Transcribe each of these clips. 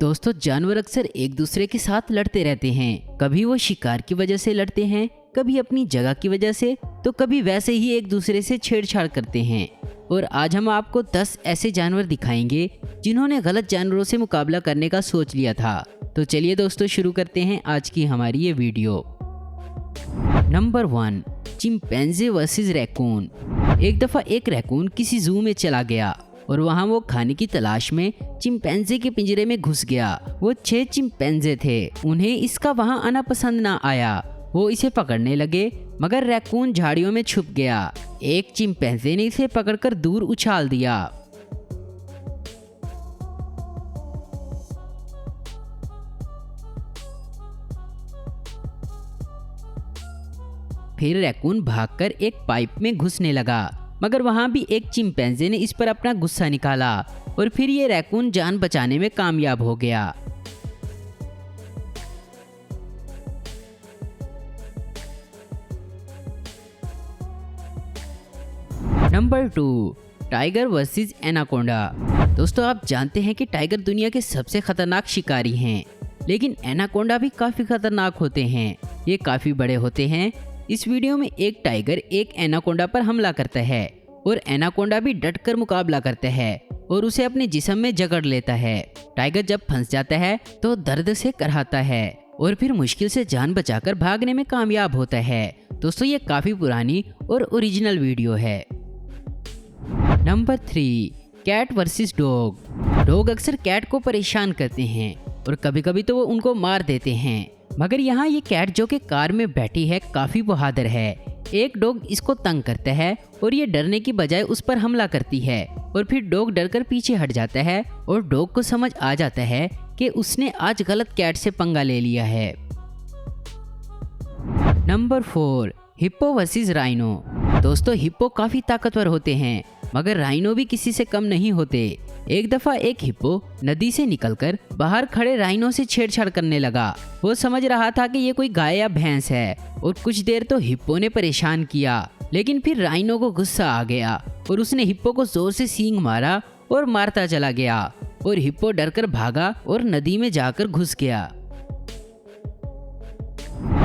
दोस्तों, जानवर अक्सर एक दूसरे के साथ लड़ते रहते हैं। कभी वो शिकार की वजह से लड़ते हैं, कभी अपनी जगह की वजह से, तो कभी वैसे ही एक दूसरे से छेड़छाड़ करते हैं। और आज हम आपको 10 ऐसे जानवर दिखाएंगे जिन्होंने गलत जानवरों से मुकाबला करने का सोच लिया था। तो चलिए दोस्तों, शुरू करते हैं आज की हमारी ये video. Number 1, chimpanzee versus raccoon. एक दफ़ा एक रैकून किसी जू में चला गया और वहाँ वो खाने की तलाश में चिंपैंजी के पिंजरे में घुस गया। वो 6 चिंपैंजे थे। उन्हें इसका वहाँ आना पसंद ना आया। वो इसे पकड़ने लगे, मगर रैकून झाड़ियों में छुप गया। एक चिंपैंजे ने इसे पकड़कर दूर उछाल दिया। फिर रैकून भागकर एक पाइप में घुसने लगा, मगर वहाँ भी एक चिंपैंजे ने इस पर अपना गुस्सा निकाला और फिर ये रैकून जान बचाने में कामयाब हो गया। Number 2, tiger versus anaconda. दोस्तों, आप जानते हैं कि टाइगर दुनिया के सबसे खतरनाक शिकारी हैं, लेकिन एनाकोंडा भी काफ़ी खतरनाक होते हैं। ये काफ़ी बड़े होते हैं। इस वीडियो में एक टाइगर एक एनाकोंडा पर हमला करता है और एनाकोंडा भी डटकर मुकाबला करता है और उसे अपने जिस्म में जकड़ लेता है। टाइगर जब फंस जाता है तो दर्द से कराहता है और फिर मुश्किल से जान बचाकर भागने में कामयाब होता है। दोस्तों, ये काफ़ी पुरानी और ओरिजिनल वीडियो है। Number 3, cat versus dog. Dog अक्सर कैट को परेशान करते हैं और कभी कभी तो वो उनको मार देते हैं, मगर यहाँ ये कैट जो कि कार में बैठी है काफ़ी बहादुर है। एक डॉग इसको तंग करता है और ये डरने की बजाय उस पर हमला करती है और फिर डॉग डरकर पीछे हट जाता है और डॉग को समझ आ जाता है कि उसने आज गलत कैट से पंगा ले लिया है। Number 4, hippo versus rhino. दोस्तों, हिप्पो काफ़ी ताकतवर होते हैं, मगर राइनो भी किसी से कम नहीं होते। एक दफ़ा एक हिप्पो नदी से निकलकर बाहर खड़े राइनो से छेड़छाड़ करने लगा। वो समझ रहा था कि ये कोई गाय या भैंस है और कुछ देर तो हिप्पो ने परेशान किया, लेकिन फिर राइनो को गुस्सा आ गया और उसने हिप्पो को जोर से सींग मारा और मारता चला गया और हिप्पो डरकर भागा और नदी में जाकर घुस गया।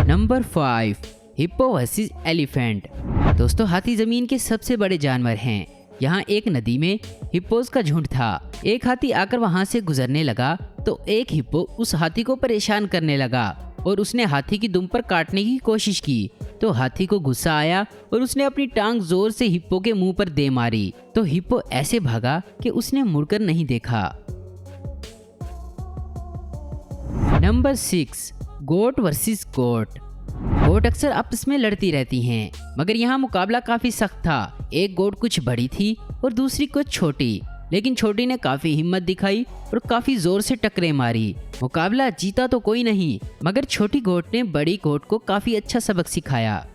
Number 5, hippo versus elephant. दोस्तों, हाथी ज़मीन के सबसे बड़े जानवर हैं। यहाँ एक नदी में हिप्पोज का झुंड था। एक हाथी आकर वहाँ से गुजरने लगा तो एक हिप्पो उस हाथी को परेशान करने लगा और उसने हाथी की दुम पर काटने की कोशिश की। तो हाथी को गुस्सा आया और उसने अपनी टांग जोर से हिप्पो के मुंह पर दे मारी। तो हिप्पो ऐसे भागा कि उसने मुड़कर नहीं देखा। नंबर 6, गोट वर्सेस गोट। गोट अक्सर आपस में लड़ती रहती हैं, मगर यहाँ मुकाबला काफी सख्त था। एक गोट कुछ बड़ी थी और दूसरी कुछ छोटी, लेकिन छोटी ने काफी हिम्मत दिखाई और काफी जोर से टक्करें मारी। मुकाबला जीता तो कोई नहीं, मगर छोटी गोट ने बड़ी गोट को काफी अच्छा सबक सिखाया।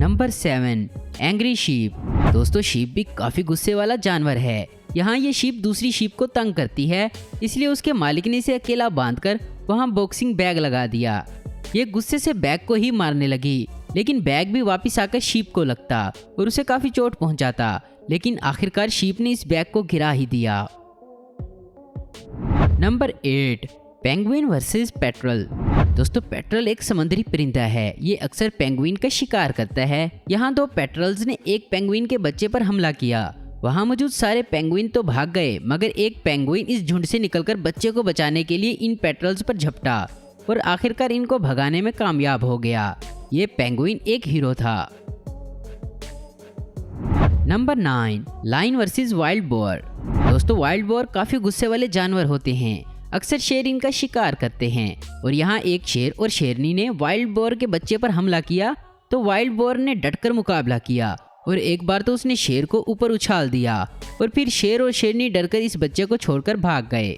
Number 7, angry sheep. दोस्तों, शीप भी काफी गुस्से वाला जानवर है। यहाँ ये शीप दूसरी शीप को तंग करती है, इसलिए उसके मालिक ने इसे अकेला बांधकर वहाँ बॉक्सिंग बैग लगा दिया। ये गुस्से से बैग को ही मारने लगी, लेकिन बैग भी वापस आकर शीप को लगता और उसे काफी चोट पहुंचाता, लेकिन आखिरकार शीप ने इस बैग को गिरा ही दिया। Number 8, penguin versus petrol. दोस्तों, पेट्रल एक समुद्री परिंदा है। ये अक्सर पेंगुइन का शिकार करता है। यहाँ 2 पेट्रल्स ने एक पेंगुइन के बच्चे पर हमला किया। वहाँ मौजूद सारे पेंगुइन तो भाग गए, मगर एक पेंगुइन इस झुंड से निकलकर बच्चे को बचाने के लिए इन पेट्रल्स पर झपटा और आखिरकार इनको भगाने में कामयाब हो गया। ये पेंगुइन एक हीरो था। Number 9, lion versus wild boar. दोस्तों, वाइल्ड बोर काफी गुस्से वाले जानवर होते हैं। अक्सर शेर इनका शिकार करते हैं और यहाँ एक शेर और शेरनी ने वाइल्ड बोर के बच्चे पर हमला किया। तो वाइल्ड बोर ने डटकर मुकाबला किया और एक बार तो उसने शेर को ऊपर उछाल दिया और फिर शेर और शेरनी डरकर इस बच्चे को छोड़कर भाग गए।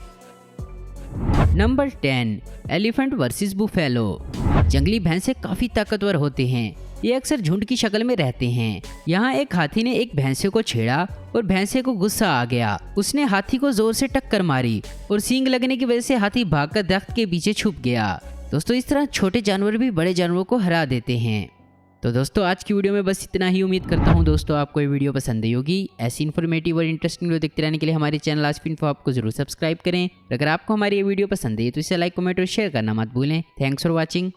Number 10, elephant versus buffalo. जंगली भैंसे काफी ताकतवर होते हैं। ये अक्सर झुंड की शक्ल में रहते हैं। यहाँ एक हाथी ने एक भैंसे को छेड़ा और भैंसे को गुस्सा आ गया। उसने हाथी को जोर से टक्कर मारी और सींग लगने की वजह से हाथी भागकर दरख्त के पीछे छुप गया। दोस्तों, इस तरह छोटे जानवर भी बड़े जानवरों को हरा देते हैं। तो दोस्तों आज की वीडियो में बस इतना ही। उम्मीद करता हूँ दोस्तों आपको ये वीडियो पसंद आई होगी। ऐसी इन्फॉर्मेटिव और इंटरेस्टिंग वीडियो देखते रहने के लिए हमारे चैनल आस्क इन्फो आपको जरूर सब्सक्राइब करें। अगर आपको हमारी ये वीडियो पसंद है तो इसे लाइक, कमेंट और शेयर करना मत भूलें। Thanks for watching.